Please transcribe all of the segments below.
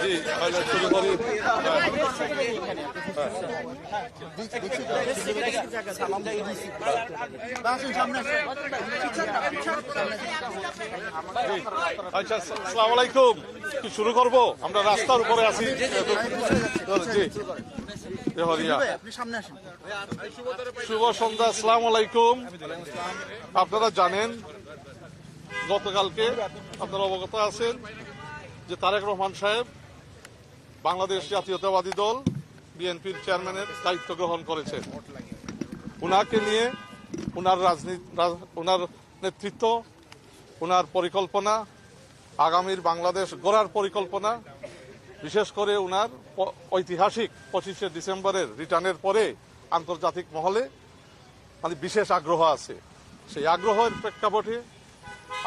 জি তাহলে শুরু করি। আচ্ছা, আসসালামু আলাইকুম। কি শুরু করব? আমরা রাস্তার উপরে আছি। জি শুভ সন্ধ্যা, আসসালামু আলাইকুম। আপনারা জানেন গতকালকে আপনারা অবগত আছেন যে তারেক রহমান সাহেব বাংলাদেশ জাতীয়তাবাদী দল বিএনপির চেয়ারম্যানের দায়িত্ব গ্রহণ করেছেন। উনাকে নিয়ে উনার নেতৃত্ব, উনার পরিকল্পনা, আগামীর বাংলাদেশ গড়ার পরিকল্পনা, বিশেষ করে উনার ঐতিহাসিক 25শে ডিসেম্বরের রিটার্নের পরে আন্তর্জাতিক মহলে বিশেষ আগ্রহ আছে। সেই আগ্রহের প্রেক্ষাপটে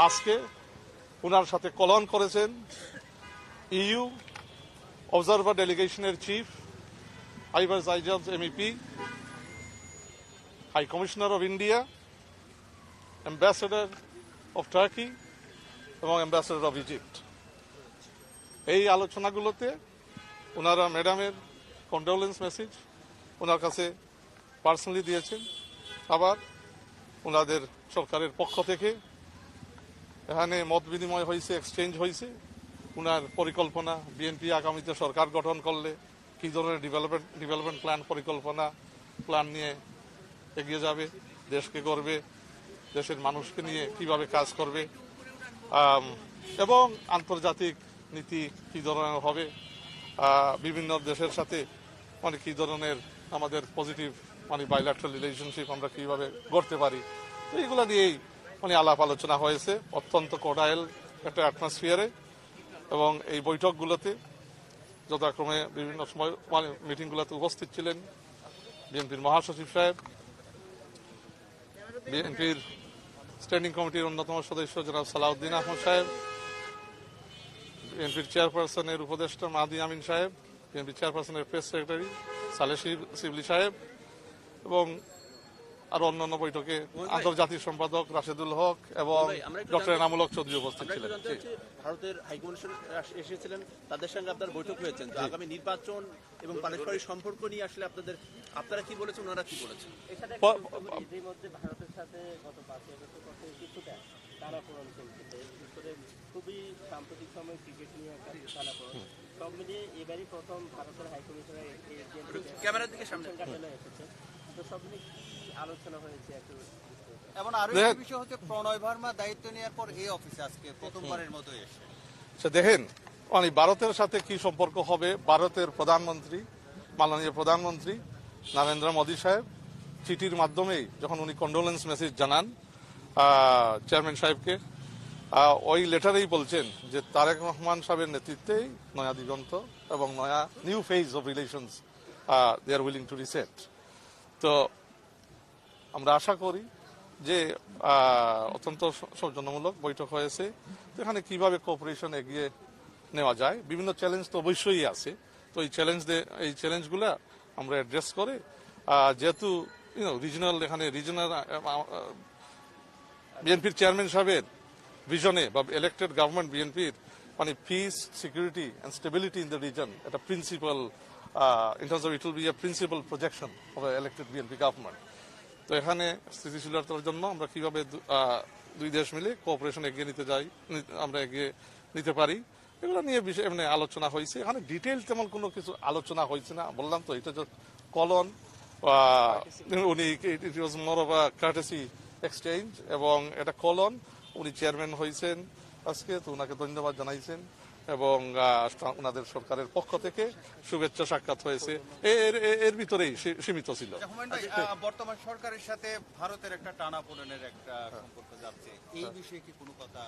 আজকে উনার সাথে কলন করেছেন ইইউ অবজারভার ডেলিগেশনের চিফ আইভার জাইজাজ MEP, high commissioner of India, ambassador of Turkey এবং অ্যাম্বাসেডর অফ ইজিপ্ট। এই আলোচনাগুলোতে ওনারা ম্যাডামের কন্ডোলেন্স মেসেজ ওনার কাছে পার্সোনালি দিয়েছেন। আবার ওনাদের সরকারের পক্ষ থেকে এখানে মত বিনিময় হয়েছে, এক্সচেঞ্জ হয়েছে। ওনার পরিকল্পনা, বিএনপি আগামীতে সরকার গঠন করলে কী ধরনের ডেভেলপমেন্ট প্ল্যান নিয়ে এগিয়ে যাবে, দেশকে গড়বে, দেশের মানুষকে নিয়ে কিভাবে কাজ করবে, এবং আন্তর্জাতিক নীতি কী ধরনের হবে, বিভিন্ন দেশের সাথে কী ধরনের আমাদের পজিটিভ বাইল্যাটারাল রিলেশনশিপ আমরা কিভাবে গড়তে পারি। তো এইগুলো নিয়েই আলাপ আলোচনা হয়েছে অত্যন্ত কোডাইল একটা অ্যাটমসফিয়ারে। এবং এই বৈঠকগুলোতে যথাক্রমে বিভিন্ন সময় মিটিংগুলোতে উপস্থিত ছিলেন বিএনপির মহাসচিব সাহেব, বিএনপির স্ট্যান্ডিং কমিটির অন্যতম সদস্য জনাব সালাউদ্দিন আহমদ সাহেব, বিএনপির চেয়ারপারসনের উপদেষ্টা মাহাদি আমিন সাহেব, বিএনপি চেয়ারপারসনের প্রেস সেক্রেটারি সালেহ শিবলি সাহেব, এবং আরো অন্যান্য বৈঠকে আন্তর্জাতিক সম্পাদক রাশেদুল হক এবং ডক্টর এনামুল হক চৌধুরী উপস্থিত ছিলেন। ভারতের হাইকমিশন এসেছিলেন, তাদের সঙ্গে আপনার বৈঠক হয়েছেন। আগামী নির্বাচন এবং পারস্পরিক সম্পর্ক নিয়ে আসলে আপনারা কি বলেছেন, ওনারা কি বলেছেন? ইতিমধ্যে ভারতের সাথে গত 5 বছর কিছুটা টানাপোড়েন চলছে, খুবই সাম্প্রতিক সময় ক্রিকেট নিয়ে একটা টানাপোড়েন। সব মিলিয়ে এবারই প্রথম ভারতের হাইকমিশনের ক্যামেরার দিকে সামনে এসেছে। তো সব মিলিয়ে আলোচনা হয়েছে একটু। এমন আরো একটা বিষয় হচ্ছে প্রণয় ভার্মা দায়িত্ব নেওয়ার পর এই অফিসে আজকে প্রথমবারের মতো এসে দেখেন ভারতের সাথে কি সম্পর্ক হবে। ভারতের প্রধানমন্ত্রী, মাননীয় প্রধানমন্ত্রী নরেন্দ্র মোদী সাহেব চিঠির মাধ্যমেই যখন উনি কন্ডোলেন্স মেসেজ জানান চেয়ারম্যান সাহেবকে, ওই লেটারেই বলছেন যে তারেক রহমান সাহেবের নেতৃত্বেই নয়া দিগন্ত এবং new phase of relations they are willing to reset. তো আমরা আশা করি যে অত্যন্ত সৌজন্যমূলক বৈঠক হয়েছে। এখানে কিভাবে কোঅপারেশন এগিয়ে নেওয়া যায়, বিভিন্ন চ্যালেঞ্জ তো অবশ্যই আছে। তো এই চ্যালেঞ্জগুলো আমরা অ্যাড্রেস করে, যেহেতু রিজনাল বিএনপির চেয়ারম্যান সাহেবের ভিশনে বা ইলেক্টেড গভর্নমেন্ট বিএনপির piece, security and stability in the reason একটা principal in terms of it will be a principal projection of an elected BNP government. তো এখানে স্থিতিশীলতার জন্য আমরা কিভাবে দুই দেশ মিলে কোঅপারেশন এগিয়ে নিতে পারি, এগুলো নিয়ে বিষয় আলোচনা হয়েছে। এখানে ডিটেইল তেমন কোনো কিছু আলোচনা হয়েছে না। বললাম তো এটা কলন, উনি it was more of a courtesy exchange, এবং এটা কলন। উনি চেয়ারম্যান হয়েছেন আজকে, তো ওনাকে ধন্যবাদ জানাইছেন এবং ওনাদের সরকারের পক্ষ থেকে শুভেচ্ছা সাক্ষাৎ হয়েছে। এর ভিতরেই সীমিত ছিল। বর্তমান সরকারের সাথে ভারতের একটা টানাপোড়েনের একটা সম্পর্ক যাচ্ছে, এই বিষয়ে কি কোনো কথা?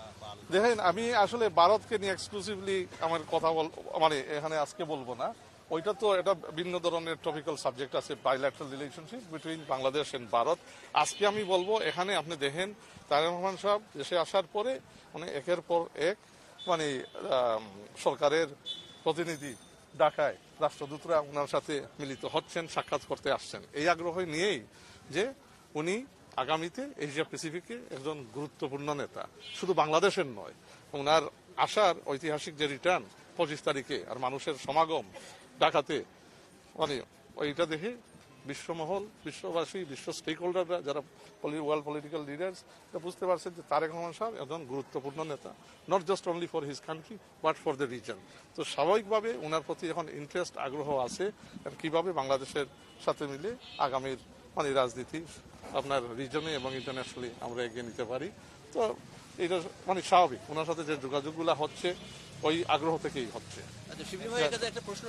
দেখেন, আমি আসলে ভারতকে নিয়ে এক্সক্লুসিভলি আমার কথা এখানে আজকে বলবো না। ওইটা তো এটা ভিন্ন ধরনের টপিক্যাল সাবজেক্ট আছে, bilateral relationship between Bangladesh and Bharat. আজকে আমি বলবো এখানে আপনি দেখেন তারেক রহমান সাহেব দেশে আসার পরে একের পর এক সরকারের প্রতিনিধি ঢাকায় রাষ্ট্রদূতরা ওনার সাথে মিলিত হচ্ছেন, সাক্ষাৎ করতে আসছেন। এই আগ্রহ নিয়েই যে উনি আগামীতে এশিয়া প্যাসিফিকে একজন গুরুত্বপূর্ণ নেতা, শুধু বাংলাদেশের নয়। ওনার আসার ঐতিহাসিক যে রিটার্ন, 25 তারিখে আর মানুষের সমাগম ঢাকাতে, মানে ওইটা দেখে বিশ্বমহল, বিশ্ববাসী, বিশ্ব স্টেক হোল্ডাররা, যারা ওয়ার্ল্ড পলিটিক্যাল লিডার্স, বুঝতে পারছেন যে তারেক রহমান সাহেব একজন গুরুত্বপূর্ণ নেতা, not just only for his country but for the reason. তো স্বাভাবিকভাবে ওনার প্রতি এখন ইন্টারেস্ট, আগ্রহ আছে আর কিভাবে বাংলাদেশের সাথে মিলে আগামীর মানে রাজনীতি আপনার রিজনে এবং ইন্টারন্যাশনালি আমরা এগিয়ে নিতে পারি। তো এটা মানে স্বাভাবিক, ওনার সাথে যে যোগাযোগগুলো হচ্ছে ওই আগ্রহ থেকেই হচ্ছে। আচ্ছা, শিবলি ভাইয়ের কাছে একটা প্রশ্ন